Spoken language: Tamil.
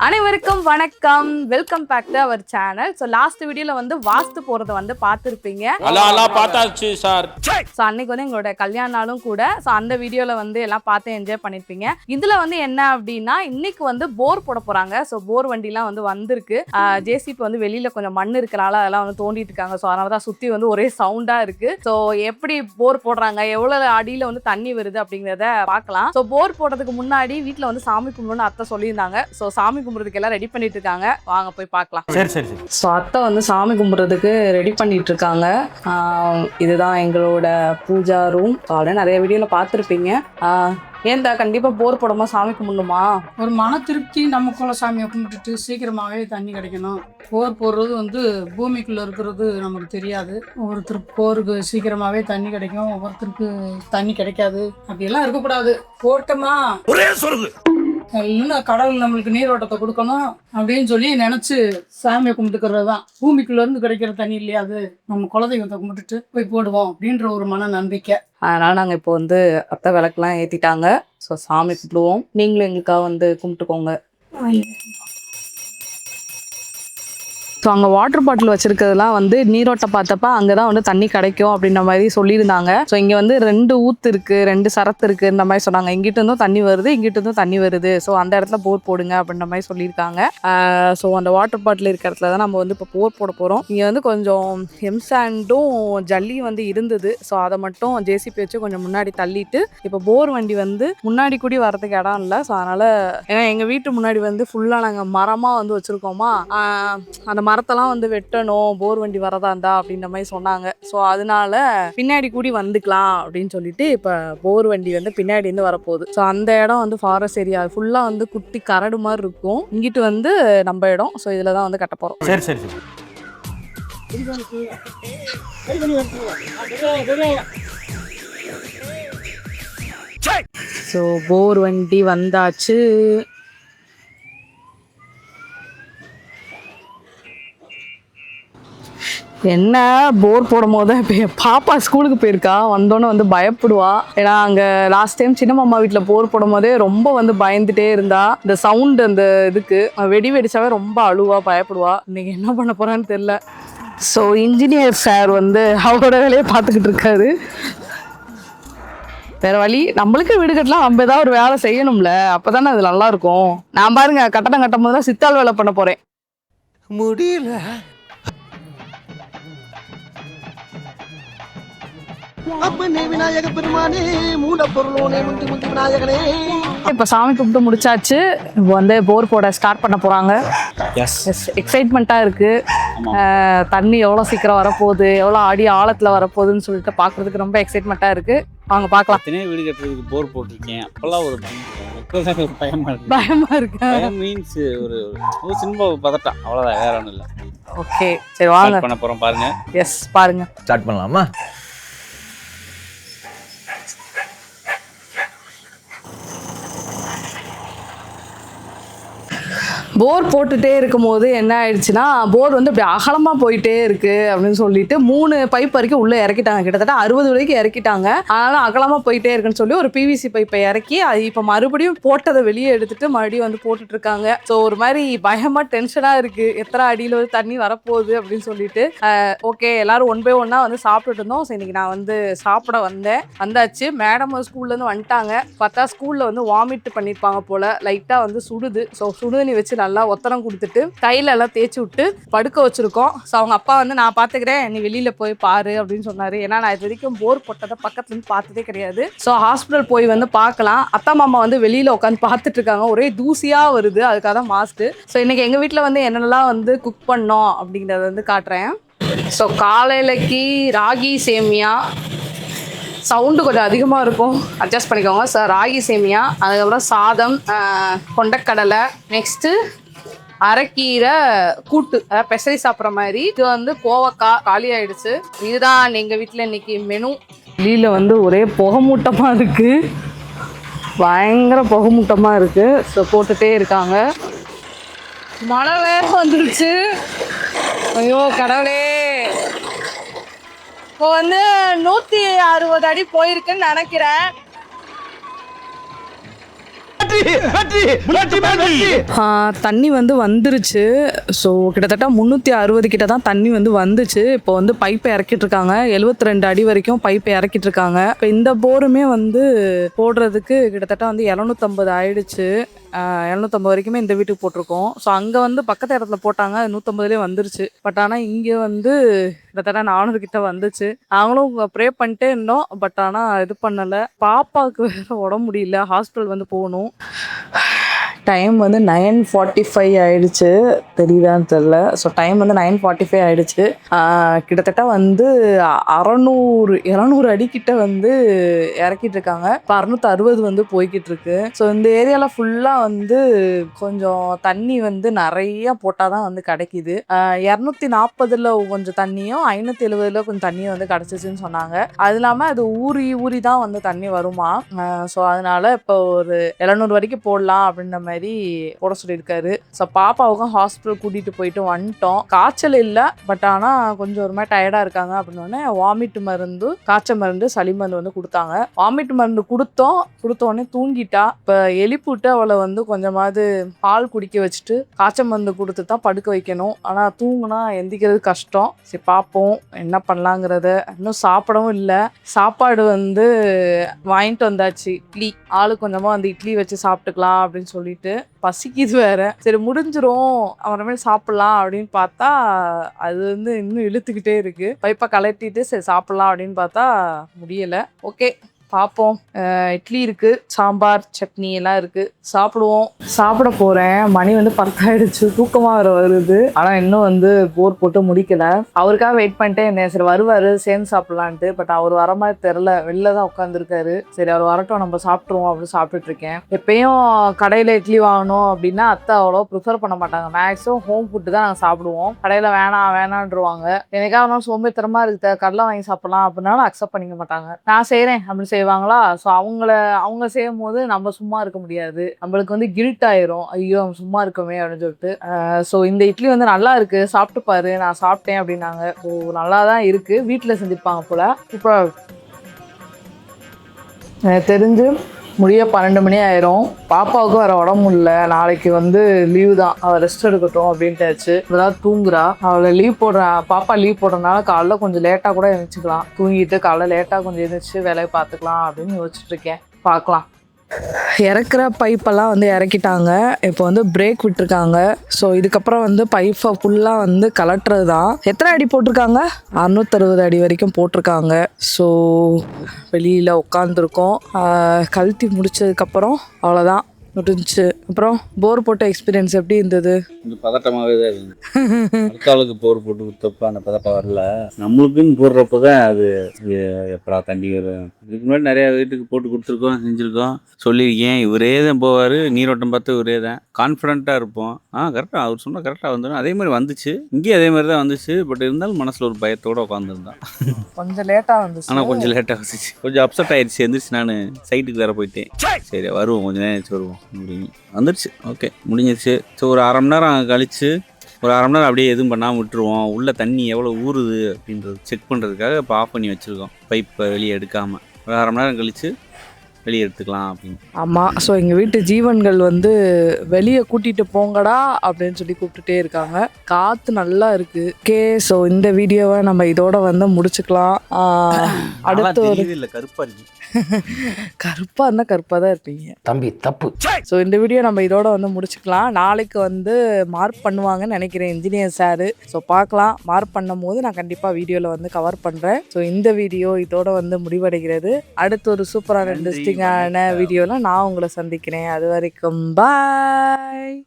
அனைவருக்கும் வணக்கம், welcome back to our channel. So last வீடியோல வந்து வாஸ்து போறதை வந்து பார்த்துருப்பீங்க. ஸோ அன்னைக்கு வந்து எங்களோட கல்யாண நாளும் கூட. ஸோ அந்த வீடியோல வந்து எல்லாம் பார்த்து என்ஜாய் பண்ணிருப்பீங்க. இதுல வந்து என்ன அப்படின்னா, இன்னைக்கு வந்து போர் போட போறாங்க. ஸோ போர் வண்டிலாம் வந்து வந்திருக்கு. ஜேசிபி வந்து வெளியில கொஞ்சம் மண் இருக்கிறனால அதெல்லாம் வந்து தோண்டிட்டு இருக்காங்க. ஸோ அதனால தான் சுத்தி வந்து ஒரே சவுண்டா இருக்கு. ஸோ எப்படி போர் போடுறாங்க, எவ்வளவு அடியில வந்து தண்ணி வருது அப்படிங்கிறத பார்க்கலாம். ஸோ போர் போடுறதுக்கு முன்னாடி வீட்டுல வந்து சாமி கும்பிடணும்னு அத்தை சொல்லியிருந்தாங்க. ஸோ சாமி கும்பிட்றதுக்கு எல்லாம் ரெடி பண்ணிட்டு இருக்காங்க. வாங்க போய் பார்க்கலாம். சரி. ஸோ அத்தை வந்து சாமி கும்பிட்றதுக்கு ரெடி பண்ணிட்டு இருக்காங்க. இதுதான் எங்களோட பூஜா ரூம். ஆல்ரெடி நிறைய வீடியோல பார்த்துருப்பீங்க. ஏன்டா கண்டிப்பா போர் போடாம சாமி கும்பிடணுமா? ஒரு மன திருப்தி, நம்ம குல சாமியை கும்பிட்டுட்டு சீக்கிரமாகவே தண்ணி கிடைக்கணும். போர் போடுறது வந்து பூமிக்குள்ள இருக்கிறது நமக்கு தெரியாது. ஒவ்வொருத்தருக்கு போருக்கு சீக்கிரமாகவே தண்ணி கிடைக்கும், ஒவ்வொருத்தருக்கு தண்ணி கிடைக்காது. அப்படியெல்லாம் இருக்கக்கூடாது. போட்டோமா ஒரே சொல்லுது இல்லைன்னா கடவுள் நம்மளுக்கு நீரோட்டத்தை கொடுக்கணும் அப்படின்னு சொல்லி நினைச்சு சாமியை கும்பிட்டுக்கிறது தான். பூமிக்குள்ள இருந்து கிடைக்கிற தண்ணி இல்லையா, அது நம்ம குலதெய்வத்தை கும்பிட்டுட்டு போய் போடுவோம் அப்படின்ற ஒரு மன நம்பிக்கை. அதனால நாங்கள் இப்போ வந்து அத்தை விளக்கெல்லாம் ஏற்றிட்டாங்க. ஸோ சாமி கும்பிடுவோம். நீங்களும் எங்களுக்காக வந்து கும்பிட்டுக்கோங்க. ஸோ அங்கே வாட்டர் பாட்டில் வச்சிருக்கிறதுலாம் வந்து நீரோட்டம் பார்த்தப்ப அங்கே தான் வந்து தண்ணி கிடைக்கும் அப்படின்ற மாதிரி சொல்லியிருந்தாங்க. ஸோ இங்கே வந்து 2 ஊத்து இருக்குது, 2 சரத்து இருக்குது இந்த மாதிரி சொன்னாங்க. இங்கிட்ட இருந்தும் தண்ணி வருது, இங்கிட்ட இருந்தும் தண்ணி வருது. ஸோ அந்த இடத்துல போர் போடுங்க அப்படின்ற மாதிரி சொல்லியிருக்காங்க. ஸோ அந்த வாட்டர் பாட்டில் இருக்கிற இடத்துல தான் நம்ம வந்து இப்போ போர் போட போகிறோம். இங்கே வந்து கொஞ்சம் எம்சாண்டும் ஜல்லியும் வந்து இருந்தது. ஸோ அதை மட்டும் ஜேசிபி வச்சு கொஞ்சம் முன்னாடி தள்ளிட்டு இப்போ போர் வண்டி வந்து முன்னாடி கூடி வரதுக்கு இடம் இல்லை. ஸோ அதனால் ஏன்னா எங்கள் வீட்டு முன்னாடி வந்து ஃபுல்லாக நாங்கள் மரமாக வந்து வச்சுருக்கோமா, அந்த மரத்தெல்லாம் வந்து வெட்டணும் போர் வண்டி வரதா இருந்தா அப்படின்ற மாதிரி சொன்னாங்க. ஸோ அதனால பின்னாடி கூடி வந்துக்கலாம் அப்படின்னு சொல்லிட்டு இப்போ போர் வண்டி வந்து பின்னாடி இருந்து வரப்போகுது. ஸோ அந்த இடம் வந்து ஃபாரஸ்ட் ஏரியா ஃபுல்லாக வந்து குட்டி கரடு மாதிரி இருக்கும். இங்கிட்டு வந்து நம்ம இடம். ஸோ இதில் தான் வந்து கட்ட போகிறோம். சரி. ஸோ போர் வண்டி வந்தாச்சு. என்ன போர் போடும் போது பாப்பா ஸ்கூலுக்கு போயிருக்கா, வந்தோன்னே வந்து பயப்படுவா. ஏன்னா அங்கே லாஸ்ட் டைம் சின்ன மாமா வீட்டில் போர் போடும் போதே ரொம்ப வந்து பயந்துட்டே இருந்தா. இந்த சவுண்டு அந்த இதுக்கு வெடி வெடிச்சாவே ரொம்ப அழுவா, பயப்படுவா. இன்னைக்கு என்ன பண்ண போறான்னு தெரியல. ஸோ இன்ஜினியர் சார் வந்து அவரோட வேலையை பார்த்துக்கிட்டு இருக்காரு. வேற வழி, நம்மளுக்கு வீடு கட்டலாம், நம்ம ஏதாவது ஒரு வேலை செய்யணும்ல, அப்பதானே அது நல்லா இருக்கும். நான் பாருங்க கட்டடம் கட்டும் போது தான் சித்தாள் வேலை பண்ண போறேன். முடியல. இப்ப சாமி கும்பிட்டு முடிச்சாச்சு. இப்போ வந்து போர் போட ஸ்டார்ட் பண்ண போறாங்க. எக்ஸைட்மெண்ட்டா இருக்கு. தண்ணி எவ்வளவு சீக்கிரம் வரப்போகுது, எவ்வளவு அடி ஆழத்துல வரப்போகுதுன்னு சொல்லிட்டு பாக்குறதுக்கு ரொம்ப எக்ஸைட்மெண்ட்டா இருக்கு. வாங்க பார்க்கலாம். வீடு கட்டுறதுக்கு போர் போட்டிருக்கேன். அப்பெல்லாம் ஒரு பயமா இருக்கு. மீன்ஸ் ஒரு சின்ன பதட்டம், அவ்வளவுதான், வேற ஒன்றும் இல்லை. ஓகே சரி வாங்க பண்ண போறோம். பாருங்க. எஸ் பாருங்க, ஸ்டார்ட் பண்ணலாமா? போர் போட்டுட்டே இருக்கும் போது என்ன ஆயிடுச்சுன்னா, போர் வந்து அப்படி அகலமா போயிட்டே இருக்கு அப்படின்னு சொல்லிட்டு 3 பைப் வரைக்கும் உள்ள இறக்கிட்டாங்க. கிட்டத்தட்ட 60 வரைக்கும் இறக்கிட்டாங்க. அதனால அகலமா போயிட்டே இருக்குன்னு சொல்லி ஒரு பிவிசி பைப்பை இறக்கி அது இப்போ மறுபடியும் போட்டதை வெளியே எடுத்துட்டு மறுபடியும் வந்து போட்டுட்டு இருக்காங்க. ஸோ ஒரு மாதிரி பயமா டென்ஷனா இருக்கு, எத்தனை அடியில வந்து தண்ணி வரப்போகுது அப்படின்னு சொல்லிட்டு. ஓகே எல்லாரும் 1 by 1 வந்து சாப்பிட்டுட்டு இருந்தோம். ஸோ இன்னைக்கு நான் வந்து சாப்பிட வந்தாச்சு. மேடம் ஸ்கூல்ல இருந்து வந்துட்டாங்க. பார்த்தா ஸ்கூல்ல வந்து வாமிட் பண்ணிருப்பாங்க போல, லைட்டா வந்து சுடுது. ஸோ சுடுதண்ணி வச்சு நல்லா ஒத்தரம் கொடுத்துட்டு கையில எல்லாம் தேய்ச்சி விட்டு படுக்க வச்சிருக்கோம். ஸோ அவங்க அப்பா வந்து நான் பாத்துக்கிறேன், நீ வெளியில போய் பாரு அப்படின்னு சொன்னாரு. ஏன்னா நான் இது வரைக்கும் போர் போட்டதை பக்கத்துல இருந்து பார்த்ததே கிடையாது. ஸோ ஹாஸ்பிட்டல் போய் வந்து பார்க்கலாம். அத்தா மாமா வந்து வெளியில உட்காந்து பார்த்துட்டு இருக்காங்க. ஒரே தூசியா வருது, அதுக்காக தான் மாஸ்க். ஸோ இன்னைக்கு எங்க வீட்டுல வந்து என்னென்னலாம் வந்து குக் பண்ணோம் அப்படிங்கறத வந்து காட்டுறேன். ஸோ காலையிலக்கு ராகி சேமியா, சவுண்டு கொஞ்சம் அதிகமாக இருக்கும், அட்ஜஸ்ட் பண்ணிக்கோங்க. சார் ராகி சேமியா, அதுக்கப்புறம் சாதம், கொண்டக்கடலை, நெக்ஸ்ட்டு அரைக்கீரை கூட்டு, அதாவது பெசரி சாப்பிட்ற மாதிரி. இது வந்து கோவக்காய் காலி ஆயிடுச்சு. இதுதான் எங்கள் வீட்டில் இன்னைக்கு மெனு. வெளியில் வந்து ஒரே புகைமூட்டமாக இருக்குது, பயங்கர புகைமூட்டமாக இருக்குது. ஸோ போட்டுகிட்டே இருக்காங்க. மழை வேற வந்துருச்சு. ஐயோ கடவுளே. இப்போ வந்து 160 அடி போயிருக்குன்னு நினைக்கிறேன். தண்ணி வந்து வந்துருச்சு. ஸோ கிட்டத்தட்ட 360 கிட்ட தான் தண்ணி வந்து வந்துச்சு. இப்போ வந்து பைப்பை இறக்கிட்டு இருக்காங்க. 72 அடி வரைக்கும் பைப்பை இறக்கிட்டு இருக்காங்க. இப்போ இந்த போருமே வந்து போடுறதுக்கு கிட்டத்தட்ட வந்து 750 ஆயிடுச்சு. 750 வரைக்குமே இந்த வீட்டுக்கு போட்டிருக்கோம். ஸோ அங்கே வந்து பக்கத்து இடத்துல போட்டாங்க, 150லேயே வந்துருச்சு. பட் ஆனால் இங்கே வந்து கிட்டத்தட்ட 400 கிட்ட வந்துச்சு. நாங்களும் ப்ரே பண்ணிட்டே இருந்தோம். பட் ஆனால் இது பண்ணலை. பாப்பாவுக்கு வேற உடம்பு முடியல, ஹாஸ்பிட்டல் வந்து போகணும். டைம் வந்து 9:45 ஆயிடுச்சு. தெரியுதான்னு தெரில. ஸோ டைம் வந்து 9:45 ஆயிடுச்சு. கிட்டத்தட்ட வந்து 700 அடிக்கிட்ட வந்து இறக்கிட்டு இருக்காங்க. இப்போ 660 வந்து போய்கிட்டு இருக்கு. ஸோ இந்த ஏரியாவில் ஃபுல்லாக வந்து கொஞ்சம் தண்ணி வந்து நிறைய போட்டால் தான் வந்து கிடைக்கிது. 240 கொஞ்சம் தண்ணியும் 570 கொஞ்சம் தண்ணியும் வந்து கிடச்சிச்சின்னு சொன்னாங்க. அது இல்லாமல் அது ஊறி ஊறி தான் வந்து தண்ணி வருமா. ஸோ அதனால இப்போ ஒரு 700 வரைக்கும் போடலாம் அப்படின்ற மாதிரி போட சொல்லியிருக்காரு. ஸோ பாப்பாவுக்கும் ஹாஸ்பிட்டல் கூட்டிட்டு போயிட்டு வந்துட்டோம். காய்ச்சல் இல்லை, பட் ஆனால் கொஞ்சம் ஒரு மாதிரி டயர்டாக இருக்காங்க அப்படின்னோடனே வாமிட் மருந்து, காய்ச்சல் மருந்து, சளி மருந்து வந்து கொடுத்தாங்க. வாமிட் மருந்து கொடுத்தோடனே தூங்கிட்டா. இப்போ எழுப்பிவிட்டு அவளை வந்து கொஞ்சமாவது பால் குடிக்க வச்சுட்டு காய்ச்சல் மருந்து கொடுத்து தான் படுக்க வைக்கணும். ஆனால் தூங்குனா எந்திக்கிறது கஷ்டம். சரி பார்ப்போம் என்ன பண்ணலாங்கிறத. இன்னும் சாப்பிடவும் இல்லை. சாப்பாடு வந்து வாங்கிட்டு வந்தாச்சு. இட்லி ஆளு கொஞ்சமாக வந்து இட்லி வச்சு சாப்பிட்டுக்கலாம் அப்படின்னு சொல்லிட்டு பசிக்குது வேற. சரி முடிஞ்சிரும் அப்புறமேல் சாப்பிடலாம் அப்படின்னு பார்த்தா அது வந்து இன்னும் இழுத்துக்கிட்டே இருக்கு. பைப்பை கலட்டிட்டு சரி சாப்பிடலாம் அப்படின்னு பார்த்தா முடியலை. ஓகே பார்ப்போம். இட்லி இருக்கு, சாம்பார், சட்னி எல்லாம் இருக்கு. சாப்பிடுவோம். சாப்பிட போறேன். மணி வந்து 10 ஆயிடுச்சு. தூக்கமா வர வருது. ஆனா இன்னும் வந்து போர் போட்டு முடிக்கல. அவருக்காக வெயிட் பண்ணிட்டே இருந்தேன். சரி வருவாரு சேர்ந்து சாப்பிடலான்ட்டு. பட் அவர் வர மாதிரி தெரில, வெளில தான் உட்காந்துருக்காரு. சரி அவர் வரட்டும் நம்ம சாப்பிட்ருவோம் அப்படின்னு சாப்பிட்டுட்டு இருக்கேன். எப்பயும் கடையில் இட்லி வாங்கணும் அப்படின்னா அத்தை அவ்வளோ ப்ரிஃபர் பண்ண மாட்டாங்க. மேக்ஸிமம் ஹோம் ஃபுட்டு தான் நாங்கள் சாப்பிடுவோம். கடையில் வேணான்றுவாங்க. எனக்காக ஒரு நாள் சோம்பேறித்தனமா இருக்குது, கடலை வாங்கி சாப்பிடலாம் அப்படின்னாலும் அக்செப்ட் பண்ணிக்க மாட்டாங்க. நான் செய்கிறேன் அப்படின்னு செய்வாங்களா. ஸோ அவங்க செய்யும் போது நம்ம சும்மா இருக்க முடியாது. நம்மளுக்கு வந்து கில்ட் ஆயிரும், ஐயோ நம்ம சும்மா இருக்கோமே அப்படின்னு சொல்லிட்டு. ஸோ இந்த இட்லி வந்து நல்லா இருக்கு, சாப்பிட்டு பாரு, நான் சாப்பிட்டேன் அப்படின்னாங்க. ஸோ நல்லா தான் இருக்கு. வீட்டில் செஞ்சுருப்பாங்க போல. இப்போ எனக்கு தெரிஞ்சு முடிய 12 மணி ஆயிரும். பாப்பாவுக்கும் வேற உடம்பு இல்லை. நாளைக்கு வந்து லீவு தான், அவள் ரெஸ்ட் எடுக்கட்டும் அப்படின்ட்டாச்சு. இப்போதான் தூங்குறா. அவளை பாப்பா லீவ் போடுறதுனால காலைல கொஞ்சம் லேட்டாக கூட எழுந்திரிச்சிக்கலாம். தூங்கிட்டு காலைல லேட்டாக கொஞ்சம் எழுந்திரிச்சு வேலையை பார்த்துக்கலாம் அப்படின்னு யோசிச்சுட்டு இருக்கேன். பார்க்கலாம். இறக்குற பைப்பெல்லாம் வந்து இறக்கிட்டாங்க. இப்போ வந்து பிரேக் விட்டுருக்காங்க. ஸோ இதுக்கப்புறம் வந்து பைப்பை ஃபுல்லாக வந்து கலட்டுறது தான். எத்தனை அடி போட்டிருக்காங்க? 660 அடி வரைக்கும் போட்டிருக்காங்க. ஸோ வெளியில் உட்காந்துருக்கோம். கழட்டி முடிச்சதுக்கப்புறம் அவ்வளோதான், முடிஞ்சிச்சு. அப்புறம் போர் போட்ட எக்ஸ்பீரியன்ஸ் எப்படி இருந்தது? கொஞ்சம் பதட்டமாகவே தான் இருந்தது. அடுத்த ஆளுக்கு போர் போட்டு கொடுத்தப்ப அந்த பதட்டம் வரல. நம்மளுக்குன்னு போடுறப்ப தான் அது எப்படா தண்ணி வரும். இதுக்கு முன்னாடி நிறையா வீட்டுக்கு போட்டு கொடுத்துருக்கோம், செஞ்சுருக்கோம், சொல்லியிருக்கேன். இவரே தான் போவார், நீரோட்டம் பார்த்து இவரே தான். கான்ஃபிடண்ட்டாக இருப்போம். கரெக்டாக அவர் சொன்னால் கரெக்டாக வந்துடும். அதே மாதிரி வந்துச்சு, இங்கேயும் அதே மாதிரி தான் வந்துச்சு. பட் இருந்தாலும் மனசில் ஒரு பயத்தோடு உட்காந்துருந்தான். கொஞ்சம் லேட்டாக வந்துச்சு. ஆனால் கொஞ்சம் லேட்டாக வந்துச்சு. கொஞ்சம் அப்செட் ஆயிடுச்சு. எந்திரிச்சு நான் சைட்டுக்கு வேறு போயிட்டேன். சரி வருவோம், கொஞ்சம் நேரம் வருவோம் அப்படின்னு வந்துருச்சு. ஓகே முடிஞ்சிருச்சு. ஸோ ஒரு 1/2 மணி நேரம் கழித்து ஒரு 1/2 மணி நேரம் அப்படியே எதுவும் பண்ணாமல் விட்டுருவோம். உள்ள தண்ணி எவ்வளோ ஊறுது அப்படின்றது செக் பண்ணுறதுக்காக இப்போ ஆஃப் பண்ணி வச்சுருக்கோம். பைப்பை வெளியே எடுக்காமல் ஒரு 1/2 மணி நேரம் கழித்து வெளியே எடுத்துக்கலாம் அப்படின்னு. ஆமாம். ஸோ எங்கள் வீட்டு ஜீவன்கள் வந்து வெளியே கூட்டிகிட்டு போங்கடா அப்படின்னு சொல்லி கூப்பிட்டுட்டே இருக்காங்க. காற்று நல்லா இருக்குது. ஓகே, ஸோ இந்த வீடியோவை நம்ம இதோட வந்து முடிச்சுக்கலாம். அடுத்து ஒரு இல்லை கருப்பாக இருக்கு. கருப்பாக இருந்தால் கருப்பாக தான் இருப்பீங்க தம்பி, தப்பு. ஸோ இந்த வீடியோ நம்ம இதோட வந்து முடிச்சுக்கலாம். நாளைக்கு வந்து மார்க் பண்ணுவாங்கன்னு நினைக்கிறேன் இன்ஜினியர் சாரு. ஸோ பார்க்கலாம். மார்க் பண்ணும் போது நான் கண்டிப்பாக வீடியோவில் வந்து கவர் பண்ணுறேன். ஸோ இந்த வீடியோ இதோட வந்து முடிவடைகிறது. அடுத்து ஒரு சூப்பரான இன்ட்ரெஸ்டிங்கான வீடியோவில் நான் உங்களை சந்திக்கிறேன். அது வரைக்கும் பாய்.